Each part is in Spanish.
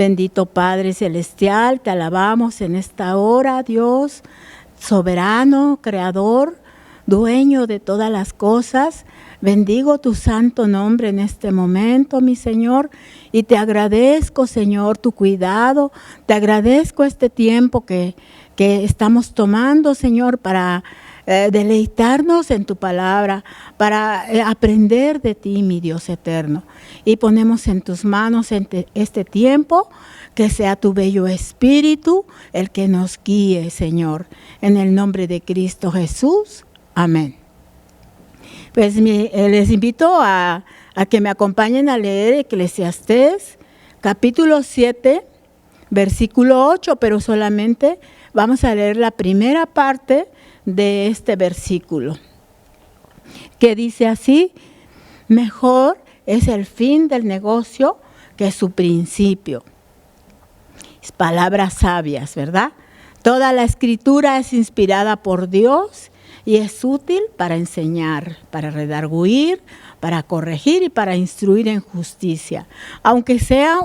Bendito Padre Celestial, te alabamos en esta hora, Dios, soberano, creador, dueño de todas las cosas. Bendigo tu santo nombre en este momento, mi Señor, y te agradezco, Señor, tu cuidado. Te agradezco este tiempo que estamos tomando, Señor, para deleitarnos en tu palabra, para aprender de ti, mi Dios eterno. Y ponemos en tus manos este tiempo, que sea tu bello Espíritu el que nos guíe, Señor. En el nombre de Cristo Jesús. Amén. Pues les invito a que me acompañen a leer Eclesiastés, capítulo 7, versículo 8, pero solamente vamos a leer la primera parte de este versículo, que dice así: mejor es el fin del negocio que su principio. Es palabras sabias, ¿verdad? Toda la escritura es inspirada por Dios y es útil para enseñar, para redarguir, para corregir y para instruir en justicia. Aunque sea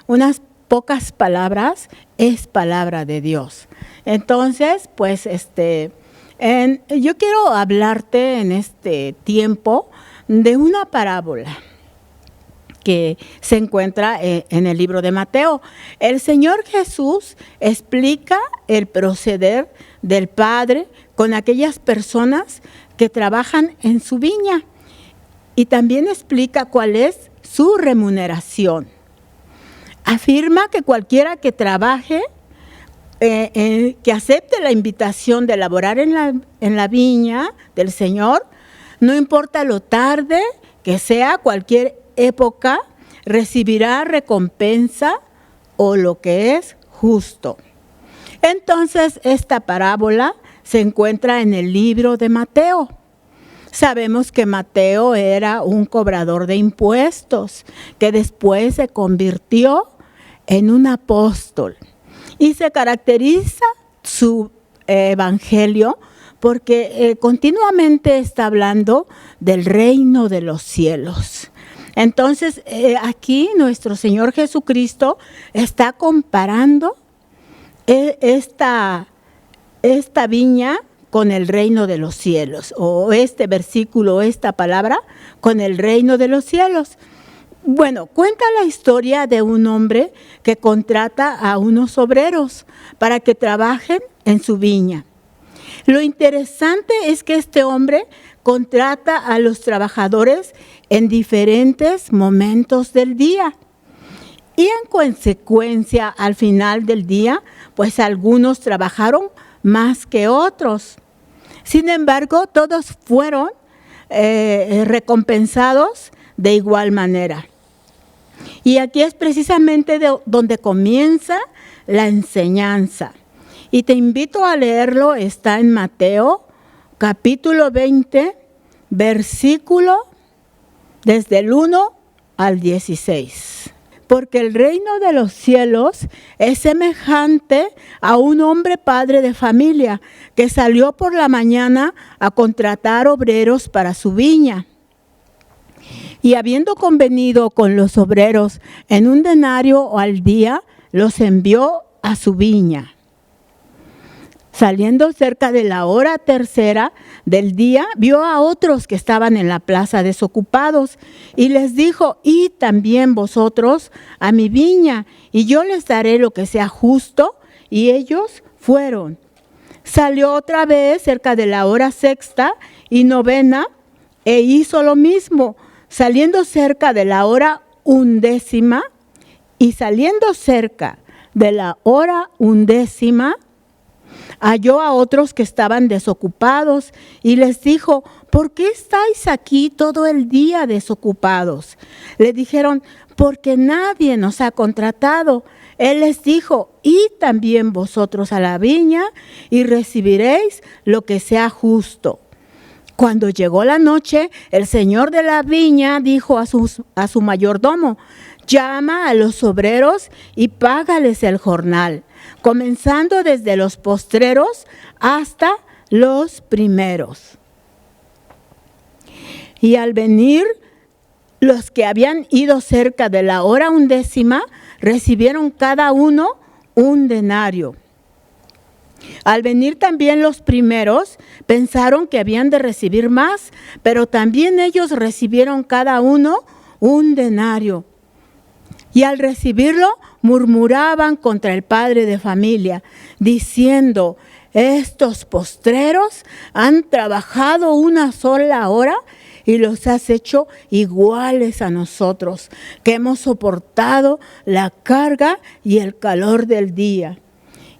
unas pocas palabras, es palabra de Dios. Entonces, pues yo quiero hablarte en este tiempo de una parábola que se encuentra en el libro de Mateo. El Señor Jesús explica el proceder del Padre con aquellas personas que trabajan en su viña, y también explica cuál es su remuneración. Afirma que cualquiera que trabaje, que acepte la invitación de laborar en la viña del Señor, no importa lo tarde que sea, cualquier época, recibirá recompensa o lo que es justo. Entonces, esta parábola se encuentra en el libro de Mateo. Sabemos que Mateo era un cobrador de impuestos, que después se convirtió en un apóstol. Y se caracteriza su evangelio porque continuamente está hablando del reino de los cielos. Entonces, aquí nuestro Señor Jesucristo está comparando esta viña con el reino de los cielos, o este versículo, esta palabra, con el reino de los cielos. Bueno, cuenta la historia de un hombre que contrata a unos obreros para que trabajen en su viña. Lo interesante es que este hombre contrata a los trabajadores en diferentes momentos del día. Y en consecuencia, al final del día, pues algunos trabajaron más que otros. Sin embargo, todos fueron recompensados de igual manera. Y aquí es precisamente donde comienza la enseñanza. Y te invito a leerlo, está en Mateo, capítulo 20, versículo desde el 1 al 16. Porque el reino de los cielos es semejante a un hombre padre de familia que salió por la mañana a contratar obreros para su viña. Y habiendo convenido con los obreros en un denario al día, los envió a su viña. Saliendo cerca de la hora tercera del día, vio a otros que estaban en la plaza desocupados y les dijo: id también vosotros a mi viña y yo les daré lo que sea justo. Y ellos fueron. Salió otra vez cerca de la hora sexta y novena e hizo lo mismo. Saliendo cerca de la hora 11 y saliendo cerca de la hora 11, halló a otros que estaban desocupados y les dijo: ¿por qué estáis aquí todo el día desocupados? Le dijeron: porque nadie nos ha contratado. Él les dijo: id también vosotros a la viña y recibiréis lo que sea justo. Cuando llegó la noche, el señor de la viña dijo a su mayordomo: llama a los obreros y págales el jornal, comenzando desde los postreros hasta los primeros. Y al venir los que habían ido cerca de la hora 11, recibieron cada uno un denario. Al venir también los primeros, pensaron que habían de recibir más, pero también ellos recibieron cada uno un denario. Y al recibirlo, murmuraban contra el padre de familia, diciendo: estos postreros han trabajado una sola hora y los has hecho iguales a nosotros, que hemos soportado la carga y el calor del día.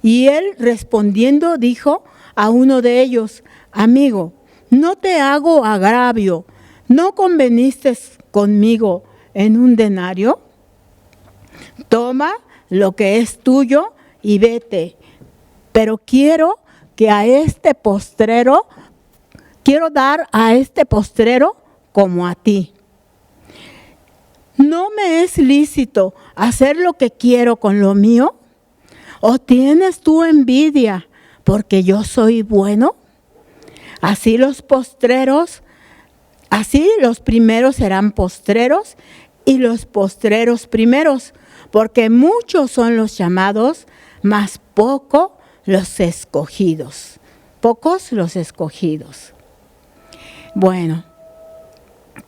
Y él respondiendo dijo a uno de ellos: amigo, no te hago agravio, ¿no conveniste conmigo en un denario? Toma lo que es tuyo y vete. Pero quiero dar a este postrero como a ti. ¿No me es lícito hacer lo que quiero con lo mío? ¿O tienes tú envidia porque yo soy bueno? Así los primeros serán postreros y los postreros primeros, porque muchos son los llamados, mas pocos los escogidos. Bueno,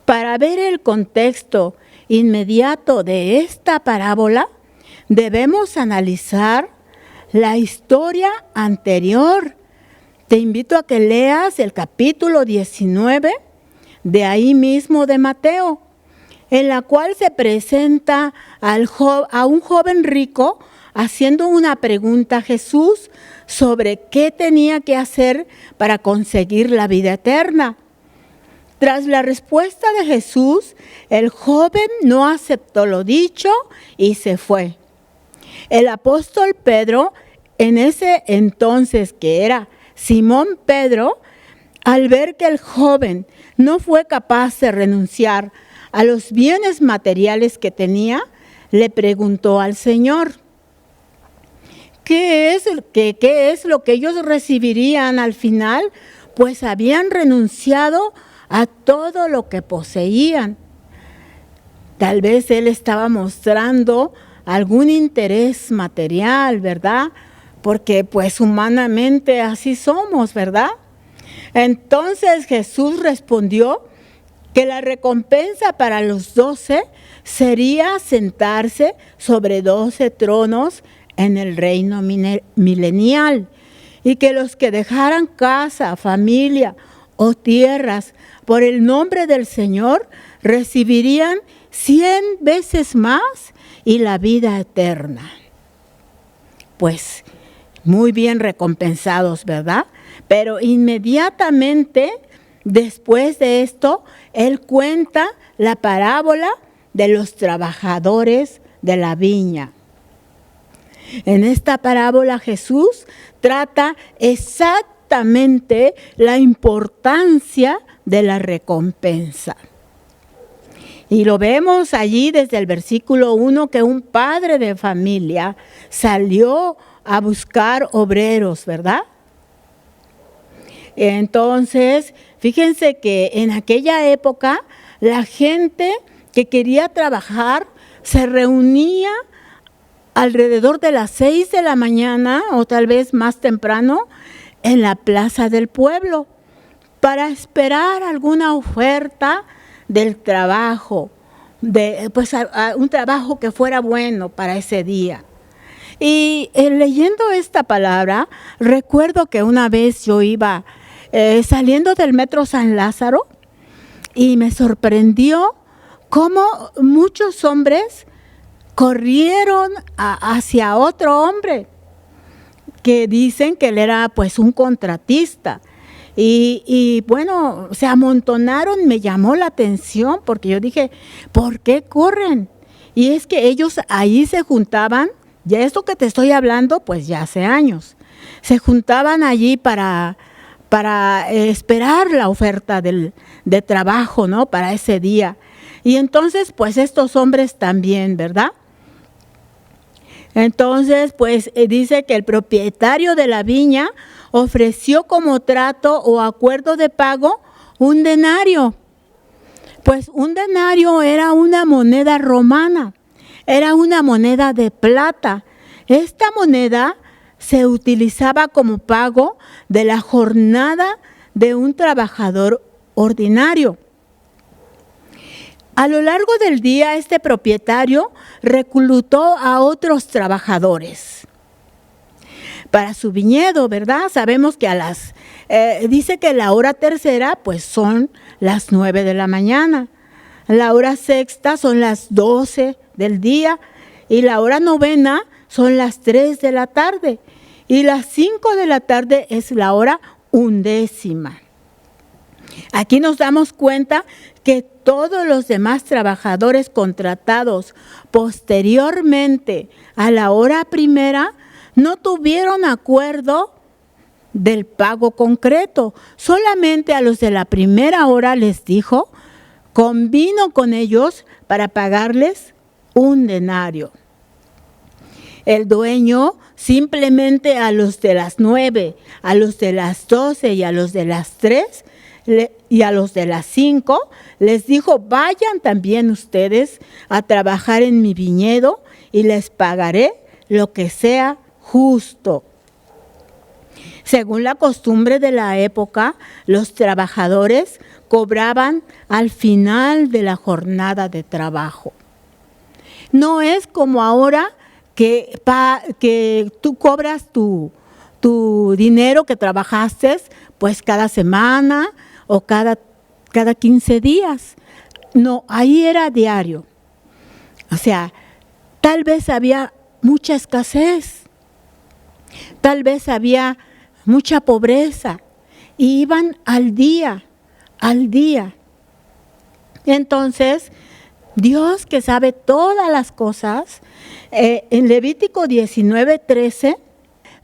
para ver el contexto inmediato de esta parábola, debemos analizar la historia anterior. Te invito a que leas el capítulo 19 de ahí mismo de Mateo, en la cual se presenta a un joven rico haciendo una pregunta a Jesús sobre qué tenía que hacer para conseguir la vida eterna. Tras la respuesta de Jesús, el joven no aceptó lo dicho y se fue. El apóstol Pedro, en ese entonces que era Simón Pedro, al ver que el joven no fue capaz de renunciar a los bienes materiales que tenía, le preguntó al Señor: ¿qué es lo que ellos recibirían al final? Pues habían renunciado a todo lo que poseían. Tal vez él estaba mostrando algún interés material, ¿verdad? Porque pues humanamente así somos, ¿verdad? Entonces Jesús respondió que la recompensa para los 12 sería sentarse sobre 12 tronos en el reino milenial, y que los que dejaran casa, familia o tierras por el nombre del Señor recibirían 100 veces más y la vida eterna. Pues muy bien recompensados, ¿verdad? Pero inmediatamente después de esto, él cuenta la parábola de los trabajadores de la viña. En esta parábola Jesús trata exactamente la importancia de la recompensa. Y lo vemos allí desde el versículo 1, que un padre de familia salió a buscar obreros, ¿verdad? Entonces, fíjense que en aquella época la gente que quería trabajar se reunía alrededor de las 6 de la mañana o tal vez más temprano en la plaza del pueblo para esperar alguna oferta del trabajo, un trabajo que fuera bueno para ese día. Y leyendo esta palabra, recuerdo que una vez yo iba saliendo del metro San Lázaro y me sorprendió cómo muchos hombres corrieron hacia otro hombre que dicen que él era pues un contratista. Y bueno, se amontonaron, me llamó la atención porque yo dije, ¿por qué corren? Y es que ellos ahí se juntaban, ya esto que te estoy hablando, pues ya hace años, se juntaban allí para esperar la oferta de trabajo, ¿no? Para ese día. Y entonces, pues estos hombres también, ¿verdad? Entonces, pues dice que el propietario de la viña ofreció como trato o acuerdo de pago un denario. Pues un denario era una moneda romana. era una moneda de plata. Esta moneda se utilizaba como pago de la jornada de un trabajador ordinario. A lo largo del día, este propietario reclutó a otros trabajadores para su viñedo, ¿verdad? Sabemos que dice que la hora tercera, pues son las 9 de la mañana. La hora sexta son las 12 del día y la hora novena son las 3 de la tarde. Y las 5 de la tarde es la hora undécima. Aquí nos damos cuenta que todos los demás trabajadores contratados posteriormente a la hora primera no tuvieron acuerdo del pago concreto. Solamente a los de la primera hora les dijo, convino con ellos para pagarles un denario. El dueño simplemente a los de las 9, a los de las 12 y a los de las 3 y a los de las 5 les dijo, vayan también ustedes a trabajar en mi viñedo y les pagaré lo que sea justo. Según la costumbre de la época, los trabajadores cobraban al final de la jornada de trabajo. No es como ahora que tú cobras tu dinero que trabajaste pues cada semana o cada 15 días. No, ahí era diario. O sea, tal vez había mucha escasez, tal vez había mucha pobreza y iban al día. Entonces, Dios que sabe todas las cosas, en Levítico 19:13,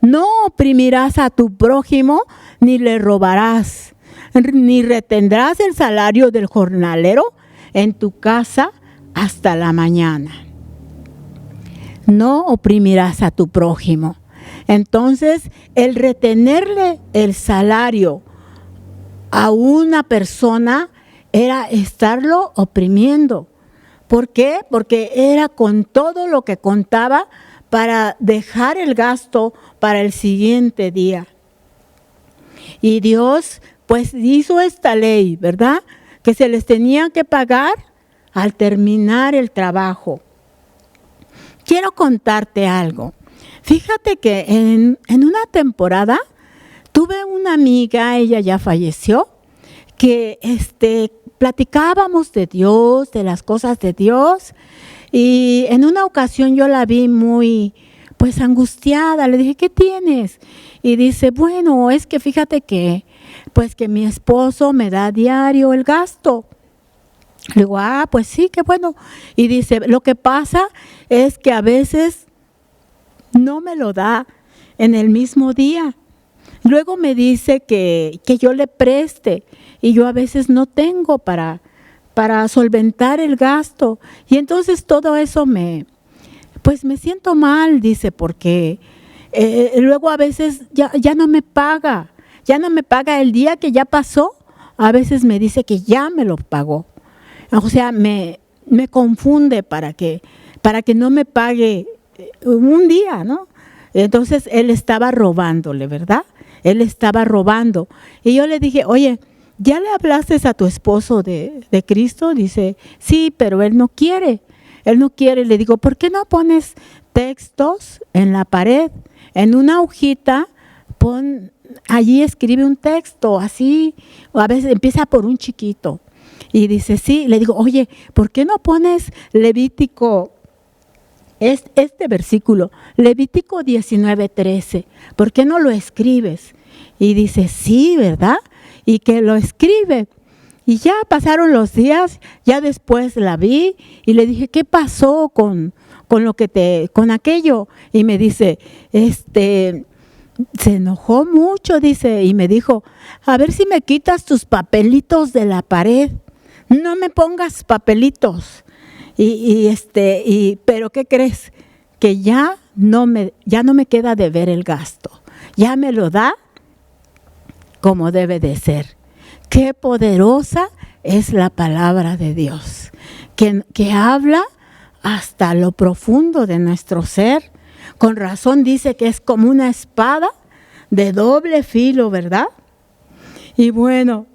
no oprimirás a tu prójimo ni le robarás, ni retendrás el salario del jornalero en tu casa hasta la mañana. No oprimirás a tu prójimo. Entonces, el retenerle el salario a una persona era estarlo oprimiendo. ¿Por qué? Porque era con todo lo que contaba para dejar el gasto para el siguiente día. Y Dios pues hizo esta ley, ¿verdad? Que se les tenía que pagar al terminar el trabajo. Quiero contarte algo. Fíjate que en una temporada tuve una amiga, ella ya falleció, que platicábamos de Dios, de las cosas de Dios, y en una ocasión yo la vi muy pues angustiada. Le dije, ¿qué tienes? Y dice, bueno, es que fíjate que mi esposo me da diario el gasto. Le digo, pues sí, qué bueno. Y dice, lo que pasa es que a veces no me lo da en el mismo día. Luego me dice que yo le preste y yo a veces no tengo para solventar el gasto. Y entonces todo eso me siento mal, dice, porque luego a veces ya no me paga. Ya no me paga el día que ya pasó. A veces me dice que ya me lo pagó. O sea, me confunde para que no me pague un día, ¿no? Entonces él estaba robándole, ¿verdad? Él estaba robando. Y yo le dije, oye, ¿ya le hablaste a tu esposo de Cristo? Dice, sí, pero él no quiere. Él no quiere. Le digo, ¿por qué no pones textos en la pared? En una hojita, allí escribe un texto, así, o a veces empieza por un chiquito. Y dice, sí. Le digo, oye, ¿por qué no pones Levítico, este versículo, Levítico 19:13? ¿Por qué no lo escribes? Y dice, sí, ¿verdad? Y que lo escribe. Y ya pasaron los días, ya después la vi y le dije, ¿qué pasó con aquello? Y me dice, se enojó mucho, dice, y me dijo, a ver si me quitas tus papelitos de la pared. No me pongas papelitos. Pero ¿qué crees? Que ya no me queda de ver el gasto. Ya me lo da como debe de ser. Qué poderosa es la palabra de Dios, que habla hasta lo profundo de nuestro ser. Con razón dice que es como una espada de doble filo, ¿verdad? Y bueno,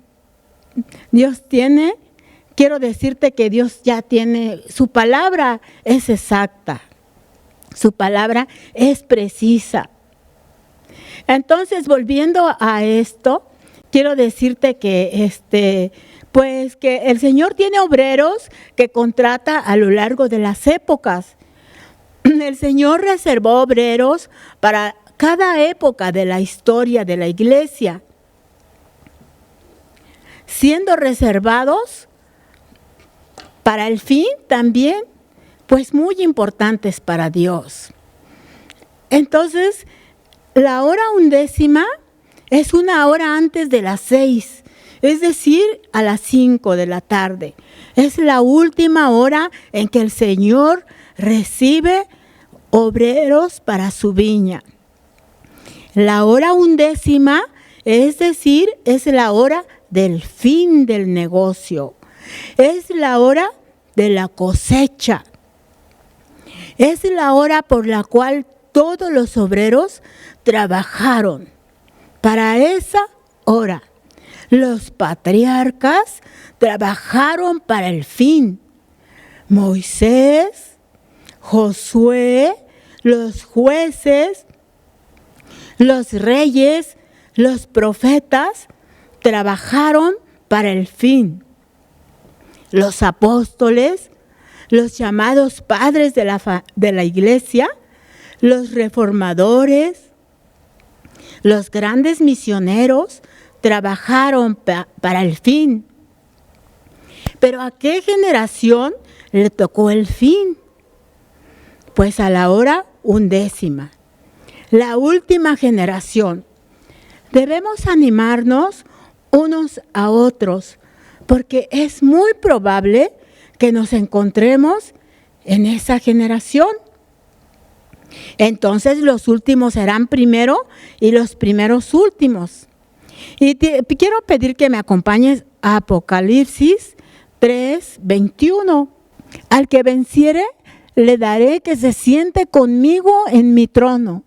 quiero decirte que Dios ya tiene, su palabra es exacta, su palabra es precisa. Entonces, volviendo a esto, quiero decirte que pues que el Señor tiene obreros que contrata a lo largo de las épocas. El Señor reservó obreros para cada época de la historia de la iglesia, siendo reservados para el fin también, pues muy importantes para Dios. Entonces, la hora 11 es una hora antes de las 6, es decir, a las 5 de la tarde. Es la última hora en que el Señor recibe obreros para su viña. La hora 11, es decir, es la hora del fin del negocio. Es la hora de la cosecha. Es la hora por la cual todos los obreros trabajaron. Para esa hora, los patriarcas trabajaron para el fin. Moisés, Josué, los jueces, los reyes, los profetas trabajaron para el fin. Los apóstoles, los llamados padres de la iglesia, los reformadores, los grandes misioneros trabajaron para el fin. Pero ¿a qué generación le tocó el fin? Pues a la hora 11, la última generación. Debemos animarnos unos a otros, porque es muy probable que nos encontremos en esa generación. Entonces los últimos serán primero y los primeros últimos. Y quiero pedir que me acompañes a Apocalipsis 3:21. Al que venciere, le daré que se siente conmigo en mi trono,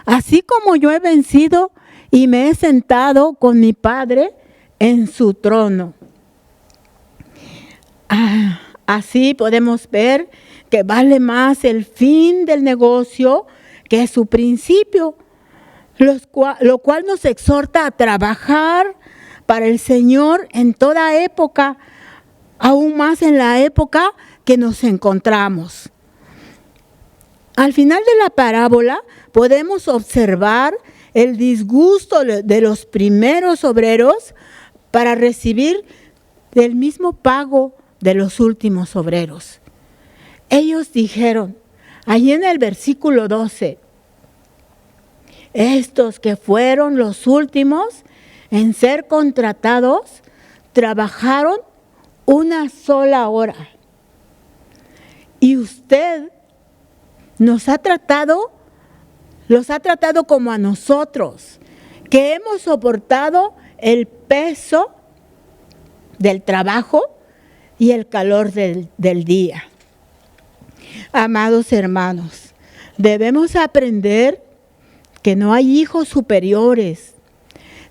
así como yo he vencido y me he sentado con mi Padre en su trono. Así podemos ver que vale más el fin del negocio que su principio, lo cual nos exhorta a trabajar para el Señor en toda época, aún más en la época que nos encontramos. Al final de la parábola podemos observar el disgusto de los primeros obreros para recibir el mismo pago de los últimos obreros. Ellos dijeron, allí en el versículo 12, estos que fueron los últimos en ser contratados, trabajaron una sola hora. Y usted los ha tratado como a nosotros, que hemos soportado el peso del trabajo y el calor del día. Amados hermanos, debemos aprender que no hay hijos superiores,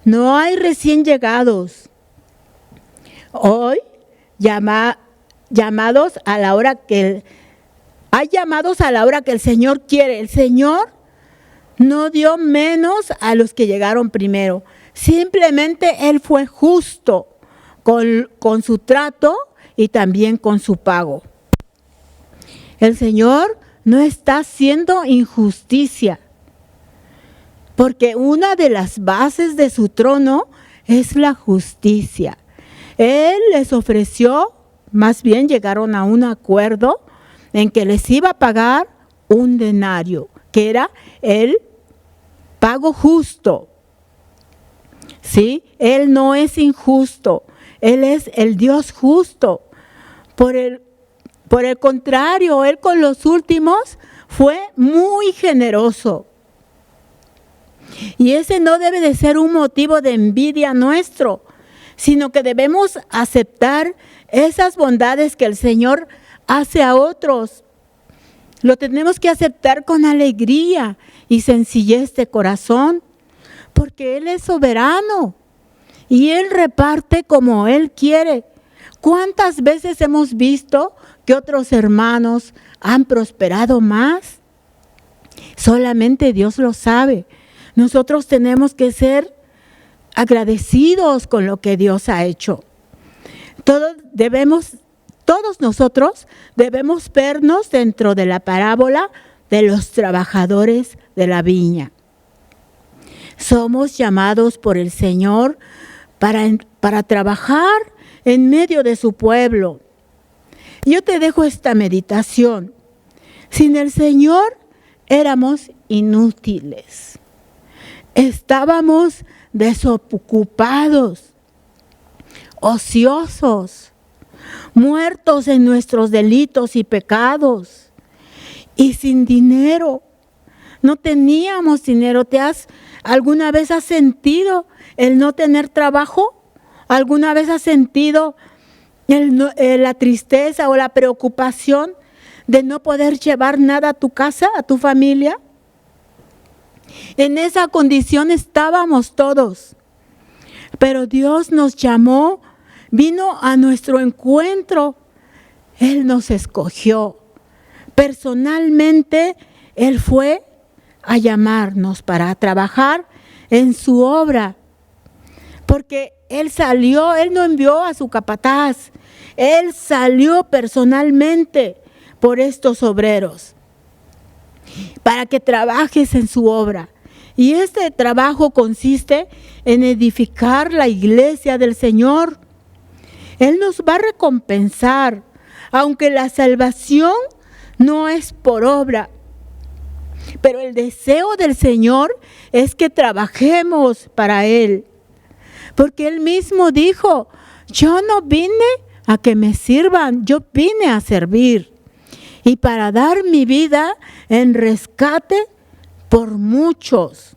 no hay recién llegados. Hoy llamados a la hora que hay llamados a la hora que el Señor quiere. El Señor no dio menos a los que llegaron primero. Simplemente Él fue justo con su trato y también con su pago. El Señor no está haciendo injusticia, porque una de las bases de su trono es la justicia. Él les ofreció, más bien llegaron a un acuerdo en que les iba a pagar un denario, que era el pago justo. ¿Sí? Él no es injusto, Él es el Dios justo. Por el contrario, Él con los últimos fue muy generoso. Y ese no debe de ser un motivo de envidia nuestro, sino que debemos aceptar esas bondades que el Señor hace a otros. Lo tenemos que aceptar con alegría y sencillez de corazón, porque Él es soberano y Él reparte como Él quiere. ¿Cuántas veces hemos visto que otros hermanos han prosperado más? Solamente Dios lo sabe. Nosotros tenemos que ser agradecidos con lo que Dios ha hecho. Todos nosotros debemos vernos dentro de la parábola de los trabajadores de la viña. Somos llamados por el Señor para trabajar en medio de su pueblo. Yo te dejo esta meditación. Sin el Señor éramos inútiles. Estábamos desocupados, ociosos, muertos en nuestros delitos y pecados y sin dinero. No teníamos dinero. ¿Alguna vez has sentido el no tener trabajo? ¿Alguna vez has sentido la tristeza o la preocupación de no poder llevar nada a tu casa, a tu familia? En esa condición estábamos todos. Pero Dios nos llamó, vino a nuestro encuentro. Él nos escogió. Personalmente, Él fue a llamarnos para trabajar en su obra. Porque Él salió, Él no envió a su capataz. Él salió personalmente por estos obreros para que trabajes en su obra. Y este trabajo consiste en edificar la iglesia del Señor. Él nos va a recompensar, aunque la salvación no es por obra. Pero el deseo del Señor es que trabajemos para Él. Porque Él mismo dijo, yo no vine a que me sirvan, yo vine a servir. Y para dar mi vida en rescate por muchos.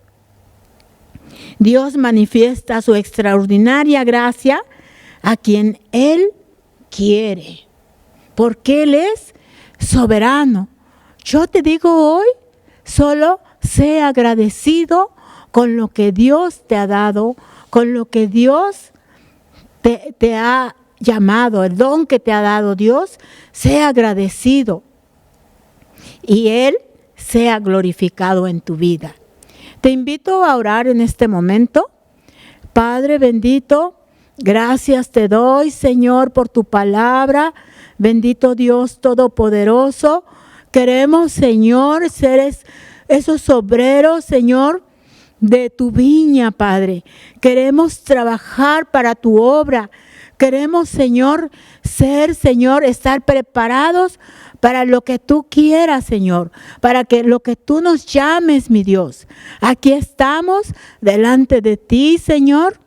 Dios manifiesta su extraordinaria gracia a quien Él quiere, porque Él es soberano. Yo te digo hoy, solo sé agradecido con lo que Dios te ha dado, con lo que Dios te ha llamado, el don que te ha dado Dios, sé agradecido. Y Él sea glorificado en tu vida. Te invito a orar en este momento. Padre bendito, gracias te doy, Señor, por tu palabra. Bendito Dios Todopoderoso. Queremos, Señor, ser esos obreros, Señor, de tu viña, Padre. Queremos trabajar para tu obra. Queremos, Señor, estar preparados para lo que tú quieras, Señor, para que lo que tú nos llames, mi Dios. Aquí estamos delante de ti, Señor.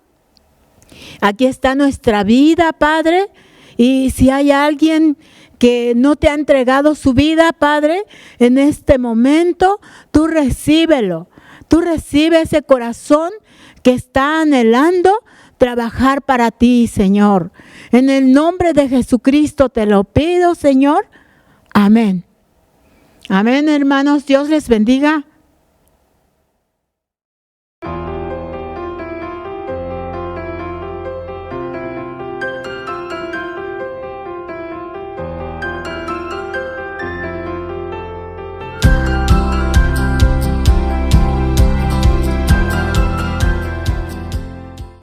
Aquí está nuestra vida, Padre. Y si hay alguien que no te ha entregado su vida, Padre, en este momento, tú recíbelo. Tú recibe ese corazón que está anhelando trabajar para ti, Señor. En el nombre de Jesucristo te lo pido, Señor. Amén. Amén, hermanos. Dios les bendiga.